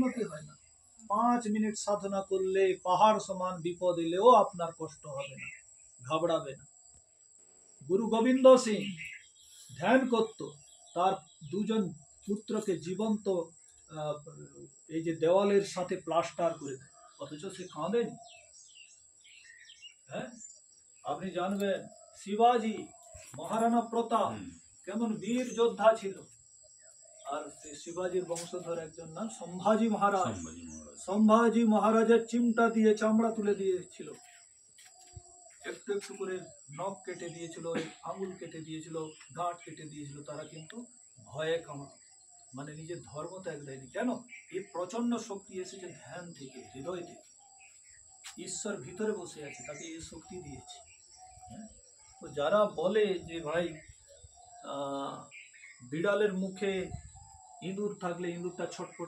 উন্নতি হয় না। 5 মিনিট সাধনা করলে পাহাড় সমান বিপদ এলেও আপনার কষ্ট হবে না, ঘাবড়াবে না। গুরু গোবিন্দ সিং ধ্যান করত, তার দুজন পুত্রকে জীবন্ত এই যে দেওয়ালের সাথে প্লাস্টার করে দেয়, অথচ সে কাঁদেনি। হ্যাঁ, আপনি জানবেন শিবাজি মহারানা প্রতাপ কেমন বীর যোদ্ধা ছিল। আর শিবাজির বংশধর একজন নাম সম্ভাজি মহারাজ। সম্ভাজি মহারাজের চিমটা দিয়ে চামড়া তুলে দিয়েছিল, একটু একটু করে নখ কেটে দিয়েছিল, আঙুল কেটে দিয়েছিল, গাঁট কেটে দিয়েছিল। তারা কিন্তু ভয়ে মানে নিজের ধর্ম ত্যাগ দেয়নি। কেন? এই প্রচন্ড শক্তি এসেছে ধ্যান থেকে, হৃদয় থেকে। ঈশ্বর ভিতরে বসে আছে, তাকে এই শক্তি দিয়েছে। তো যারা বলে যে ভাই বিড়ালের মুখে ইঁদুর থাকলে ইঁদুরটা ছটফট